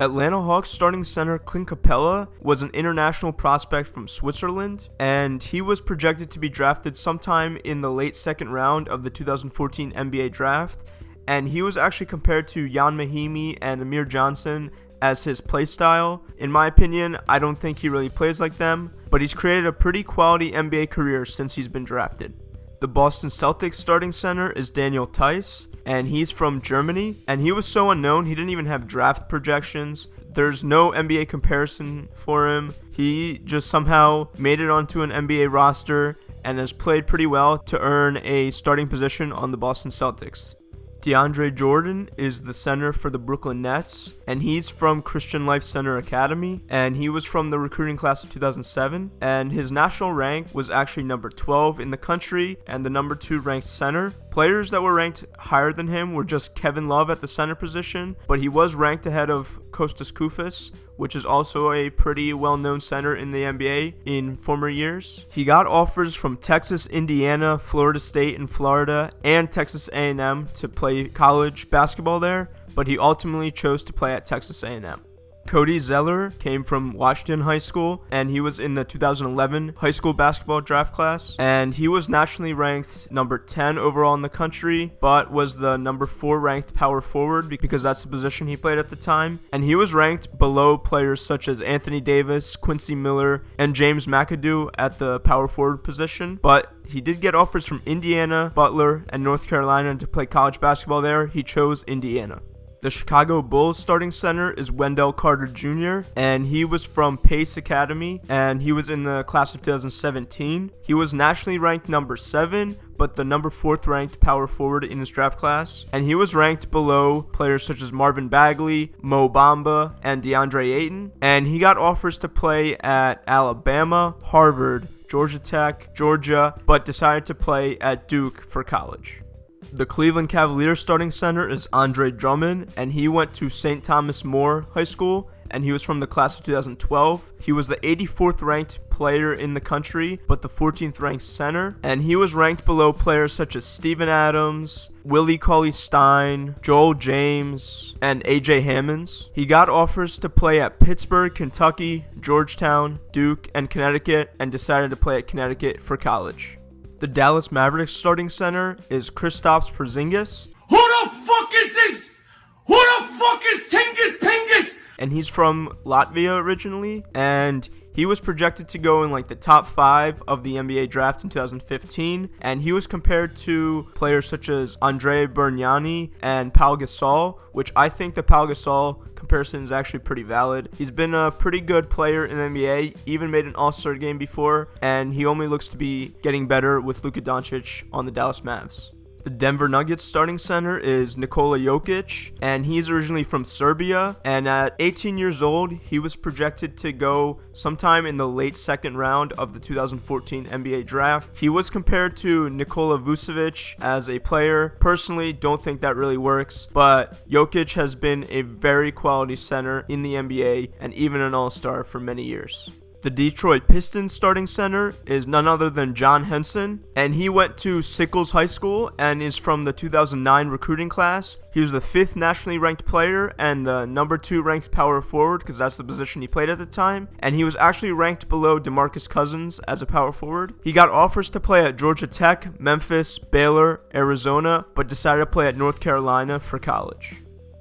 Atlanta Hawks starting center Clint Capella was an international prospect from Switzerland, and he was projected to be drafted sometime in the late second round of the 2014 NBA draft, and he was actually compared to Jan Mahimi and Amir Johnson as his play style. In my opinion, I don't think he really plays like them, but he's created a pretty quality NBA career since he's been drafted. The Boston Celtics starting center is Daniel Theis, and he's from Germany, and he was so unknown he didn't even have draft projections. There's no NBA comparison for him. He just somehow made it onto an NBA roster and has played pretty well to earn a starting position on the Boston Celtics. Deandre Jordan is the center for the Brooklyn Nets, and he's from Christian Life Center Academy, and he was from the recruiting class of 2007, and his national rank was actually number 12 in the country and the number 2 ranked center. Players that were ranked higher than him were just Kevin Love at the center position, but he was ranked ahead of Kostas Koufos, which is also a pretty well-known center in the NBA in former years. He got offers from Texas, Indiana, Florida State, and Florida, and Texas A&M to play college basketball there, but he ultimately chose to play at Texas A&M. Cody Zeller came from Washington High School, and he was in the 2011 high school basketball draft class, and he was nationally ranked number 10 overall in the country, but was the number 4 ranked power forward because that's the position he played at the time, and he was ranked below players such as Anthony Davis, Quincy Miller, and James McAdoo at the power forward position, but he did get offers from Indiana, Butler, and North Carolina to play college basketball there. He chose Indiana. The Chicago Bulls starting center is Wendell Carter Jr., and he was from Pace Academy, and he was in the class of 2017. He was nationally ranked number 7, but the number 4th ranked power forward in his draft class, and he was ranked below players such as Marvin Bagley, Mo Bamba, and DeAndre Ayton, and he got offers to play at Alabama, Harvard, Georgia Tech, Georgia, but decided to play at Duke for college. The Cleveland Cavaliers starting center is Andre Drummond, and he went to St. Thomas More High School, and he was from the class of 2012. He was the 84th ranked player in the country, but the 14th ranked center, and he was ranked below players such as Steven Adams, Willie Cauley-Stein, Joel James, and A.J. Hammonds. He got offers to play at Pittsburgh, Kentucky, Georgetown, Duke, and Connecticut, and decided to play at Connecticut for college. The Dallas Mavericks starting center is Kristaps Porzingis. Who the fuck is this? Who the fuck is Tingus Pingus? And he's from Latvia originally, and he was projected to go in like the top 5 of the NBA draft in 2015, and he was compared to players such as Andre Berniani and Pau Gasol, which I think the Pau Gasol comparison is actually pretty valid. He's been a pretty good player in the NBA, even made an All-Star game before, and he only looks to be getting better with Luka Doncic on the Dallas Mavs. The Denver Nuggets starting center is Nikola Jokic, and he's originally from Serbia, and at 18 years old, he was projected to go sometime in the late second round of the 2014 NBA draft. He was compared to Nikola Vucevic as a player. Personally, don't think that really works, but Jokic has been a very quality center in the NBA and even an all-star for many years. The Detroit Pistons starting center is none other than John Henson, and he went to Sickles High School and is from the 2009 recruiting class. He was the 5th nationally ranked player and the number 2 ranked power forward because that's the position he played at the time, and he was actually ranked below DeMarcus Cousins as a power forward. He got offers to play at Georgia Tech, Memphis, Baylor, Arizona, but decided to play at North Carolina for college.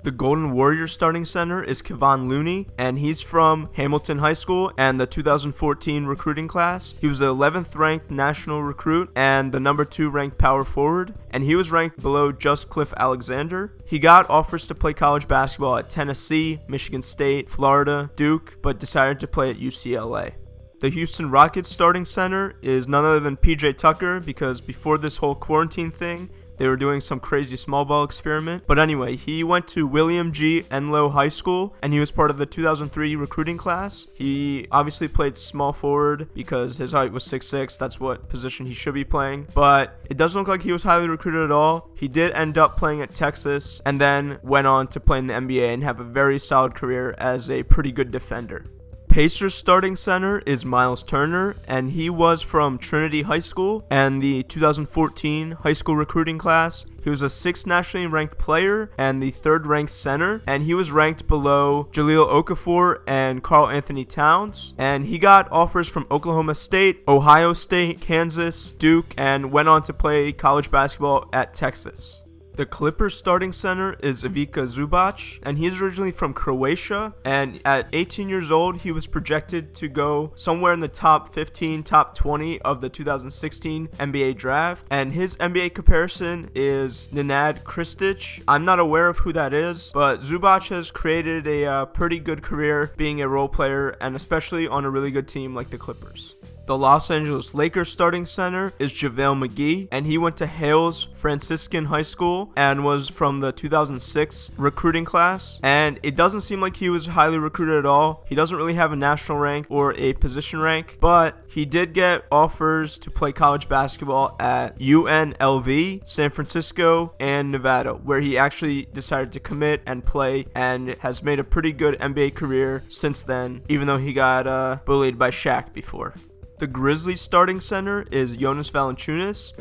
The Golden Warriors starting center is Kevon Looney, and he's from Hamilton High School and the 2014 recruiting class. He was the 11th ranked national recruit and the number 2 ranked power forward, and he was ranked below just Cliff Alexander. He got offers to play college basketball at Tennessee, Michigan State, Florida, Duke, but decided to play at UCLA. The Houston Rockets starting center is none other than PJ Tucker, because before this whole quarantine thing, they were doing some crazy small ball experiment. But anyway, he went to William G. Enlow High School, and he was part of the 2003 recruiting class. He obviously played small forward because his height was 6'6". That's what position he should be playing. But it doesn't look like he was highly recruited at all. He did end up playing at Texas and then went on to play in the NBA and have a very solid career as a pretty good defender. Pacers starting center is Myles Turner, and he was from Trinity High School and the 2014 high school recruiting class. He was a 6th nationally ranked player and the 3rd ranked center, and he was ranked below Jahlil Okafor and Karl-Anthony Towns. And he got offers from Oklahoma State, Ohio State, Kansas, Duke, and went on to play college basketball at Texas. The Clippers starting center is Vika Zubich, and he's originally from Croatia, and at 18 years old, he was projected to go somewhere in the top 15, top 20 of the 2016 NBA draft, and his NBA comparison is Nenad Kristic. I'm not aware of who that is, but Zubich has created a pretty good career being a role player, and especially on a really good team like the Clippers. The Los Angeles Lakers starting center is Javale Mcgee, and he went to Hales Franciscan High School and was from the 2006 recruiting class. And it doesn't seem like he was highly recruited at all. He doesn't really have a national rank or a position rank, but he did get offers to play college basketball at UNLV, San Francisco, and Nevada, where he actually decided to commit and play and has made a pretty good NBA career since then, even though he got bullied by Shaq before. The Grizzlies starting center is Jonas Valanciunas.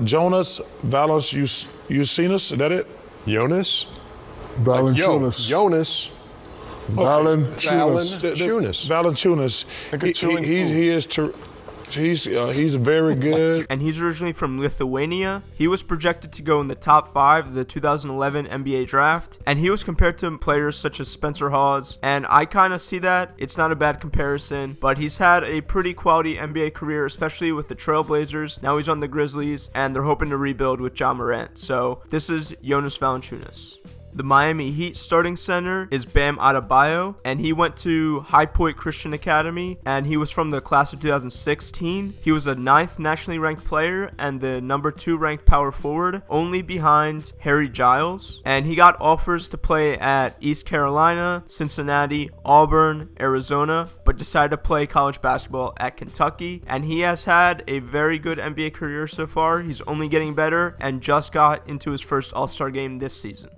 Jonas Valanciunas, is that it? Jonas? Valanciunas. Jonas. Valanciunas. He's very good. And he's originally from Lithuania. He was projected to go in the top 5 of the 2011 NBA draft, and he was compared to players such as Spencer Hawes, and I kind of see that. It's not a bad comparison, but he's had a pretty quality NBA career, especially with the Trailblazers. Now he's on the Grizzlies, and they're hoping to rebuild with Ja Morant. So this is Jonas Valanciunas. The Miami Heat starting center is Bam Adebayo, and he went to High Point Christian Academy, and he was from the class of 2016. He was a 9th nationally ranked player and the number 2 ranked power forward, only behind Harry Giles. And he got offers to play at East Carolina, Cincinnati, Auburn, Arizona, but decided to play college basketball at Kentucky. And he has had a very good NBA career so far. He's only getting better and just got into his first All-Star game this season.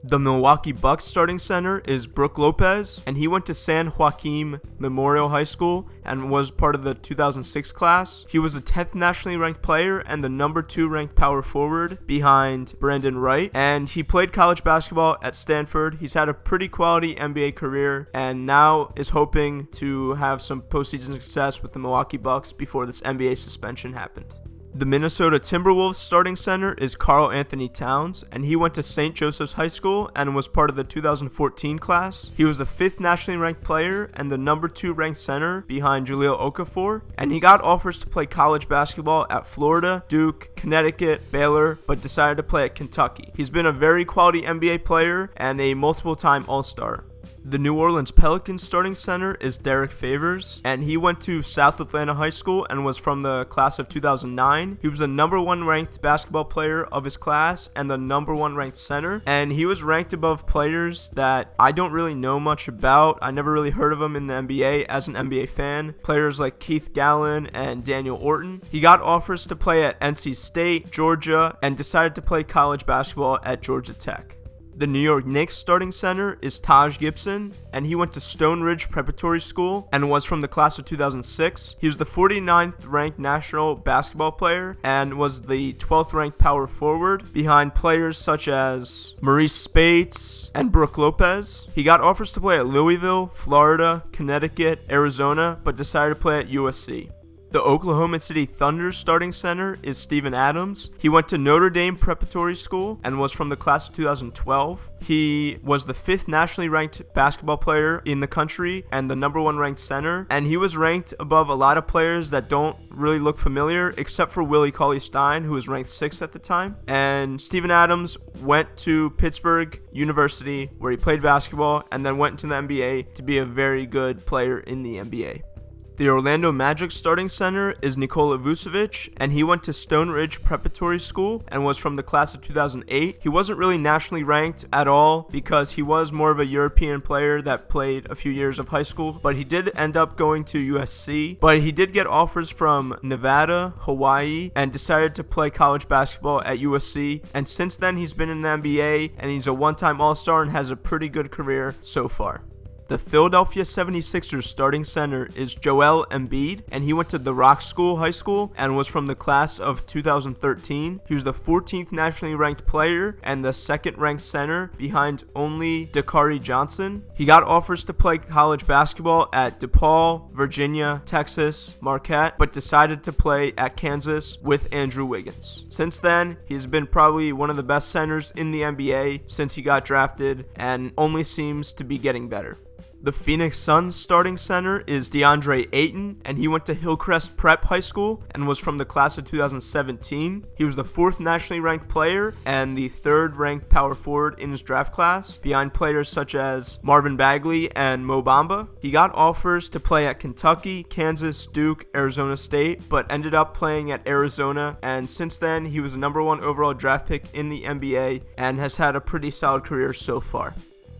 The Milwaukee Bucks starting center is Brook Lopez, and he went to San Joaquin Memorial High School and was part of the 2006 class. He was a 10th nationally ranked player and the number 2 ranked power forward behind Brandon Wright, and he played college basketball at Stanford. He's had a pretty quality NBA career and now is hoping to have some postseason success with the Milwaukee Bucks before this NBA suspension happened. The Minnesota Timberwolves starting center is Karl-Anthony Towns, and he went to St. Joseph's High School and was part of the 2014 class. He was the 5th nationally ranked player and the number 2 ranked center behind Jahlil Okafor, and he got offers to play college basketball at Florida, Duke, Connecticut, Baylor, but decided to play at Kentucky. He's been a very quality NBA player and a multiple-time All-Star. The New Orleans Pelicans starting center is Derek Favors, and he went to South Atlanta High School and was from the class of 2009. He was the number 1 ranked basketball player of his class and the number 1 ranked center, and he was ranked above players that I don't really know much about. I never really heard of him in the NBA as an NBA fan. Players like Keith Gallen and Daniel Orton. He got offers to play at NC State, Georgia, and decided to play college basketball at Georgia Tech. The New York Knicks starting center is Taj Gibson, and he went to Stone Ridge Preparatory School and was from the class of 2006. He was the 49th ranked national basketball player and was the 12th ranked power forward behind players such as Maurice Spates and Brook Lopez. He got offers to play at Louisville, Florida, Connecticut, Arizona, but decided to play at USC. The Oklahoma City Thunder starting center is Steven Adams. He went to Notre Dame Preparatory School and was from the class of 2012. He was the 5th nationally ranked basketball player in the country and the number 1 ranked center. And he was ranked above a lot of players that don't really look familiar, except for Willie Cauley-Stein, who was ranked 6th at the time. And Steven Adams went to Pittsburgh University, where he played basketball, and then went into the NBA to be a very good player in the NBA. The Orlando Magic starting center is Nikola Vucevic, and he went to Stone Ridge Preparatory School and was from the class of 2008. He wasn't really nationally ranked at all because he was more of a European player that played a few years of high school, but he did end up going to USC. But he did get offers from Nevada, Hawaii, and decided to play college basketball at USC. And since then, he's been in the NBA, and he's a one-time All-Star and has a pretty good career so far. The Philadelphia 76ers starting center is Joel Embiid, and he went to the Rock School High School and was from the class of 2013. He was the 14th nationally ranked player and the second ranked center behind only Dakari Johnson. He got offers to play college basketball at DePaul, Virginia, Texas, Marquette, but decided to play at Kansas with Andrew Wiggins. Since then, he's been probably one of the best centers in the NBA since he got drafted and only seems to be getting better. The Phoenix Suns starting center is DeAndre Ayton, and he went to Hillcrest Prep High School and was from the class of 2017. He was the 4th nationally ranked player and the 3rd ranked power forward in his draft class, behind players such as Marvin Bagley and Mo Bamba. He got offers to play at Kentucky, Kansas, Duke, Arizona State, but ended up playing at Arizona, and since then he was a number 1 overall draft pick in the NBA and has had a pretty solid career so far.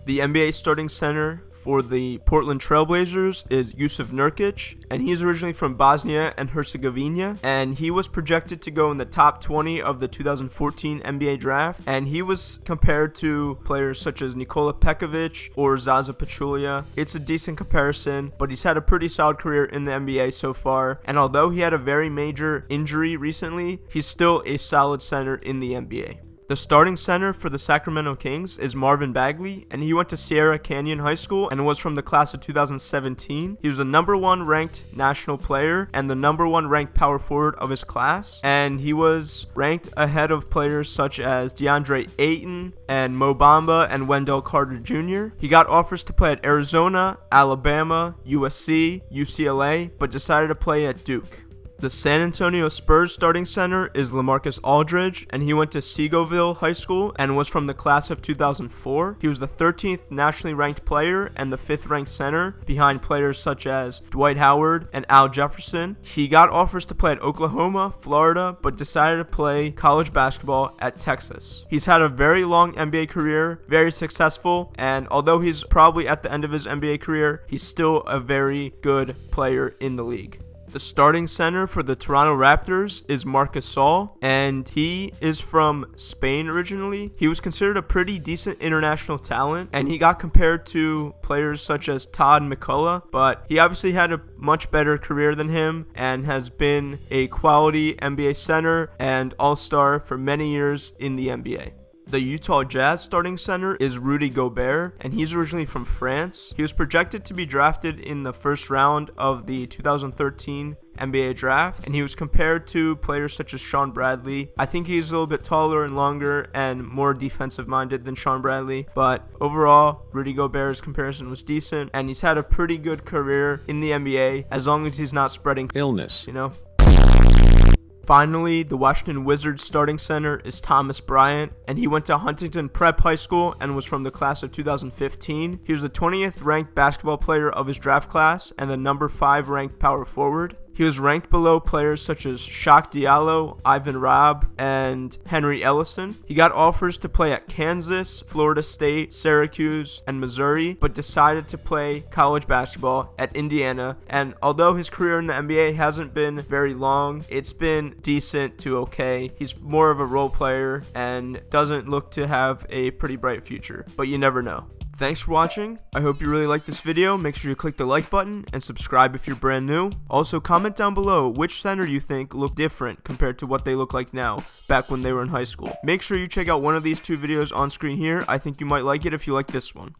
The NBA starting center for the Portland Trailblazers is Jusuf Nurkic, and he's originally from Bosnia and Herzegovina, and he was projected to go in the top 20 of the 2014 NBA draft, and he was compared to players such as Nikola Pekovic or Zaza Pachulia. It's a decent comparison, but he's had a pretty solid career in the NBA so far, and although he had a very major injury recently, he's still a solid center in the NBA. The starting center for the Sacramento Kings is Marvin Bagley, and he went to Sierra Canyon High School and was from the class of 2017. He was the number 1 ranked national player and the number 1 ranked power forward of his class, and he was ranked ahead of players such as DeAndre Ayton and Mo Bamba and Wendell Carter Jr. He got offers to play at Arizona, Alabama, USC, UCLA, but decided to play at Duke. The San Antonio Spurs starting center is Lamarcus Aldridge, and he went to Seagoville High School and was from the class of 2004. He was the 13th nationally ranked player and the 5th ranked center behind players such as Dwight Howard and Al Jefferson. He got offers to play at Oklahoma, Florida, but decided to play college basketball at Texas. He's had a very long NBA career, very successful, and although he's probably at the end of his NBA career, he's still a very good player in the league. The starting center for the Toronto Raptors is Marcus Gasol, and he is from Spain originally. He was considered a pretty decent international talent, and he got compared to players such as Todd McCullough, but he obviously had a much better career than him and has been a quality NBA center and all-star for many years in the NBA. The Utah Jazz starting center is Rudy Gobert, and he's originally from France. He was projected to be drafted in the first round of the 2013 NBA draft, and he was compared to players such as Sean Bradley. I think he's a little bit taller and longer and more defensive minded than Sean Bradley, but overall, Rudy Gobert's comparison was decent, and he's had a pretty good career in the NBA as long as he's not spreading illness, Finally, the Washington Wizards starting center is Thomas Bryant, and he went to Huntington Prep High School and was from the class of 2015. He was the 20th ranked basketball player of his draft class and the number 5 ranked power forward. He was ranked below players such as Shaq Diallo, Ivan Rabb, and Henry Ellison. He got offers to play at Kansas, Florida State, Syracuse, and Missouri, but decided to play college basketball at Indiana. And although his career in the NBA hasn't been very long, it's been decent to okay. He's more of a role player and doesn't look to have a pretty bright future, but you never know. Thanks for watching. I hope you really liked this video. Make sure you click the like button and subscribe if you're brand new. Also, comment down below which center you think look different compared to what they look like now, back when they were in high school. Make sure you check out one of these 2 videos on screen here. I think you might like it if you like this one.